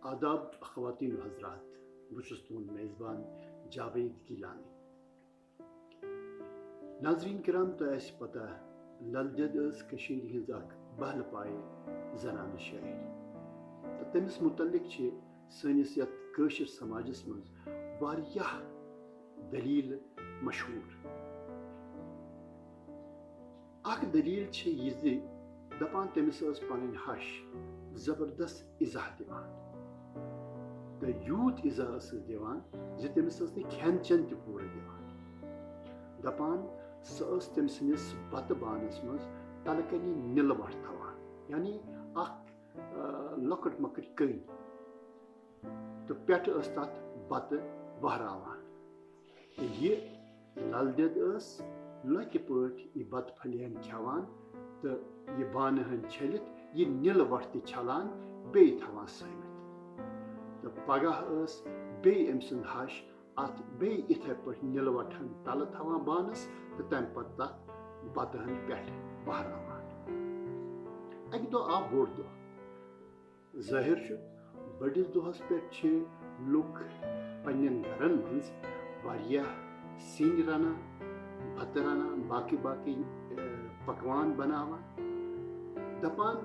آداب خواتین و حضرات، بچس تہد میزبان جاوید گیلانی. ناظرین کرام، تو پتہ لل دید ہز اخ بہل پائے زنانہ شاعر، تو تمس متعلق سنس یت کشر سماجس مز واریاہ دلیل مشہور. اخ دلیل یہ دپان تمس پن ہش زبردست اضاء دیوان، تو یوت اضاء دیوان تمس کھین چین تہ پورٕ دیوان. دپان سہ تم سندس بتہ بانس مز تلہ کنی نل وٹ تھوان، یعنی اخ لکٹ مکٹ کن، تو پٮ۪ٹھٕ تت بتہ وہراوان. یہ لل دید لکہ پٲٹھۍ یہ بتہ پھلین کھیوان، تو یہ بانہ ہن چھلتھ یہ نل وٹ تہ چھلان بیٚیہِ تھاوان سٲمِتھ. تو پگہہ بیٚیہِ أمۍ سُنٛد ہش ات بیٚیہِ یِتھے پٲٹھۍ نل وٹ ہن تلہ تھاوان بانس، تو تمہِ پتہٕ تتھ بتہ ہن پٮ۪ٹھٕ وہراوان. اکہ دۄہ آو بوٚڑ دۄہ. ظٲہر چھُ بٔڑِس دۄہس پٮ۪ٹھ چھِ لُکھ پننٮ۪ن گرن منٛز واریاہ سِنۍ رنان، بتہٕ رنان، باقٕے باقٕے پکوان بناوان. دپان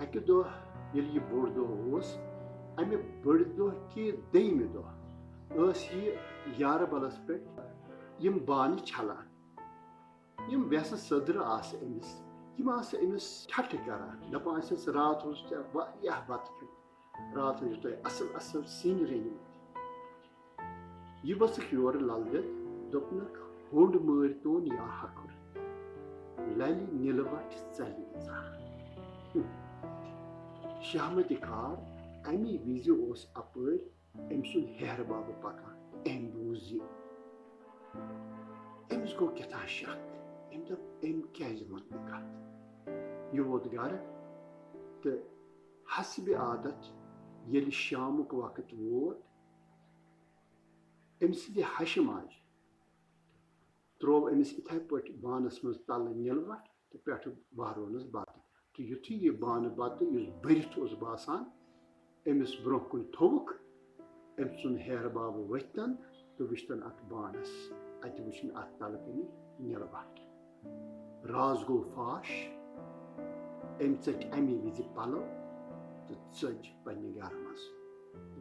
اکہ دۄہ ییٚلہِ یہِ بوٚڑ دۄہ اوس، امہِ بٔڑِ دۄہ کہِ دوٚیمہِ دۄہ یہِ یارٕ بلس پٮ۪ٹھ یِم بانہٕ چھلان. یِم ویسہٕ سٔدرٕ آسہٕ أمِس، یِم آسہٕ أمِس ٹھٹھٕ کران، دپان ٲسِس راتھ اوس ژےٚ واریاہ بتہٕ کھیوٚمُت، راتھ ٲسِو تۄہہِ اصل اصل سِنۍ رٔنۍمٕتۍ. یہِ ؤژھٕکھ یورٕ لل دید، دوٚپنکھ ہوٚنٛڈ مٲرۍتون یا ہکھُر، للہِ نِلہٕ وٹھ ژلہِ ژا. شہمتِ کار امی وِزِ اوس اپٲرۍ أمۍ سُنٛد ہیہرٕ بابہٕ پکان. أمۍ بوٗز یہِ، أمِس گوٚو کیٛاہتام شک. أمۍ دوٚپ أمۍ کیٛازِ ووٚن مےٚ کتھ. یہِ ووت گرٕ، تہٕ حسبِ عادت ییٚلہِ شامُک وقت ووت، أمۍ سٕنٛدِ ہشہِ ماجہِ تروو أمِس یِتھے پٲٹھۍ بانس منٛز تلہٕ نِلہٕ وٹھ تہٕ پٮ۪ٹھٕ وہرونس بتہٕ. تہٕ یُتھُے یہِ بانہٕ بتہٕ یُس بٔرِتھ اوس باسان أمِس برونٛہہ کُن تھووُکھ، أمۍ سُنٛد ہیہرٕ بابہٕ ؤتھۍتن تہٕ وٕچھتن اتھ بانس، اتہِ وٕچھِنۍ اتھ تلہٕ کنی نِلہٕ وٹھ. راز گوٚو فاش. أمۍ ژٔٹۍ امی وِزِ پلو تہٕ ژٔج پننہِ گرٕ منٛز.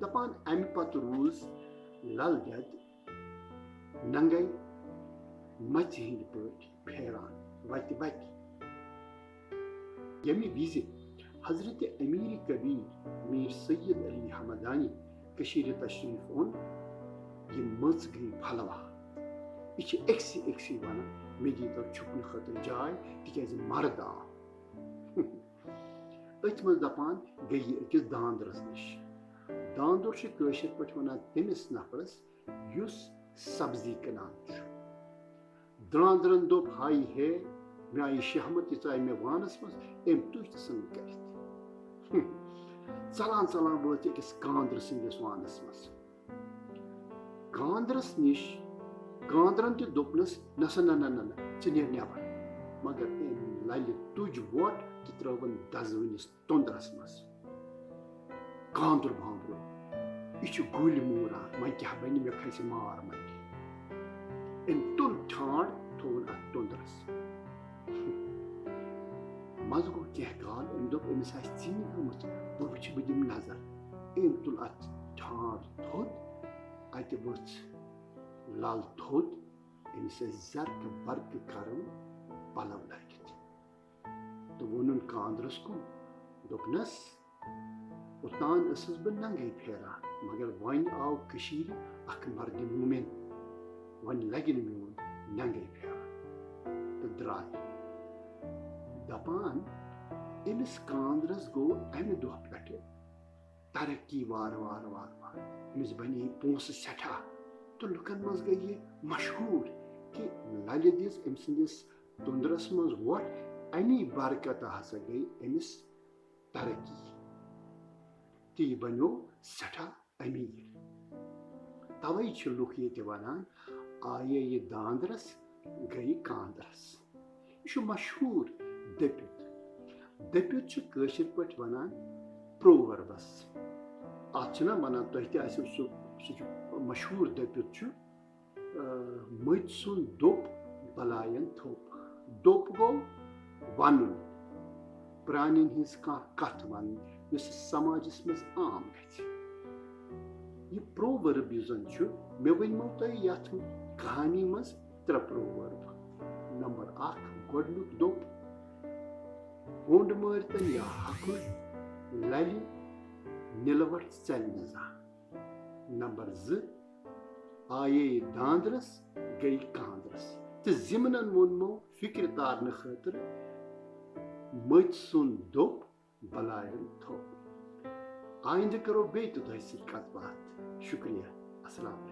دپان امہِ پتہٕ روٗز لل دید ننگے مژِ ہٕنٛدۍ پٲٹھۍ پھیران وتہِ وتہِ. ییٚمہِ وِزِ حضرت امیر کبیر میر سید علی حمدانی کٔشیٖرِ تشریٖف اوٚن، یہِ مٔژ گٔیہِ پھلوا. یہِ چھِ أکسٕے أکسٕے ونان مےٚ دیٖتو چھُپنہٕ خٲطرٕ جاے تِکیٛازِ مرد آو. أتھۍ منٛز دپان گٔیہِ یہِ أکِس داندرس نِش. داندُر چھِ کٲشِر پٲٹھۍ ونان تٔمِس نفرس یُس سبزی کٕنان چھُ. داندرن دوٚپ ہاے ہے، مےٚ آیہِ شہمت، یہِ ژاے مےٚ وانس منٛز، أمۍ تُج تہٕ ژھٕن کٔرِتھ. ژلان ژلان وٲژ أکِس کاندرٕ سٕنٛدِس وانس منٛز. کاندرس نِش کاندرن تہِ دوٚپنس نسا نہ نہ نہ نہ ژٕ نیر نٮ۪بر، مگر أمۍ للہِ تُج وۄٹھ تہٕ ترٲوٕن دزوٕنِس توٚنٛدرس منٛز. کاندُر بامبریو، یہِ چھُ گُلۍ موٗران، وۄنۍ کیٛاہ بنہِ، مےٚ کھسہِ مار منٛڈِ. أمۍ تُل ٹھانٛڈ تھووُن اتھ توٚنٛدرس. مزٕ گوٚو کینٛہہ کال. أمۍ دوٚپ أمِس آسہِ ژیٖنۍ گٔمٕژ، بہٕ وٕچھِ، بہٕ دِمہٕ نظر. أمۍ تُل اتھ ٹھانٛڈ تھوٚد، اتہِ ؤژھ لل تھوٚد. أمِس ٲسۍ زرکہٕ برکہٕ کرٕنۍ پلو لٲگِتھ، تہٕ ووٚنُن کاندرس کُن، دوٚپنس اوٚتان ٲسٕس بہٕ ننگے پھیران، مگر وۄنۍ آو کٔشیٖرِ اکھ مردِ موٗمِن، وۄنۍ لگہِ نہٕ میون ننگے پھیران. تہٕ درٛاے. دپان أمِس کاندرس گوٚو امہِ دۄہ پٮ۪ٹھٕ ترقی وارٕ وارٕ وارٕ وارٕ. أمِس بنے پونٛسہٕ سٮ۪ٹھاہ، تہٕ لُکن منٛز گٔیہِ یہِ مشہوٗر کہِ للہِ دِژ أمۍ سٕنٛدِس توٚنٛدرس منٛز وۄٹھ، امی برکتہٕ ہسا گٔیہِ أمِس ترقی، تہٕ یہِ بنیو سٮ۪ٹھاہ أمیٖر. توے چھِ لُکھ ییٚتہِ ونان آیے یہِ داندرس گٔیہِ کاندرس. یہِ چھُ مشہوٗر دٔپِتھ. دٔپِتھ چھِ کٲشِر پٲٹھۍ ونان پروؤربس. اتھ چھنا ونان تۄہہِ تہِ آسیو سُہ چھُ مشہوٗر دٔپِتھ چھُ مٔتۍ سُنٛد دوٚپ بَلاین تھوٚپ دوٚپ گوٚو وَنُن پرٛانٮ۪ن ہٕنٛز کانٛہہ کتھ وَنٕنۍ یۄس سماجس منٛز عام گژھِ یہِ پروؤرب یُس زن چھُ مےٚ ؤنۍمو تۄہہِ یتھ کہانی منٛز 3 پروؤرب نمبر 1 گۄڈنیُک دوٚپ ہوٚنٛڈ مٲرۍتن یا ہکُر للہِ نِلوَٹھ ژَلہِ نہٕ زانٛہہ نمبر 2 آیے داندرس گٔے کاندرس تہٕ زِمنن ووٚنمو فِکرِ تارنہٕ خٲطرٕ مٔتۍ سُنٛد دوٚپ بَلاین تھوٚپ آیندٕ کرو بیٚیہِ تہِ تۄہہِ سۭتۍ کتھ باتھ شُکریہ السلام علیکم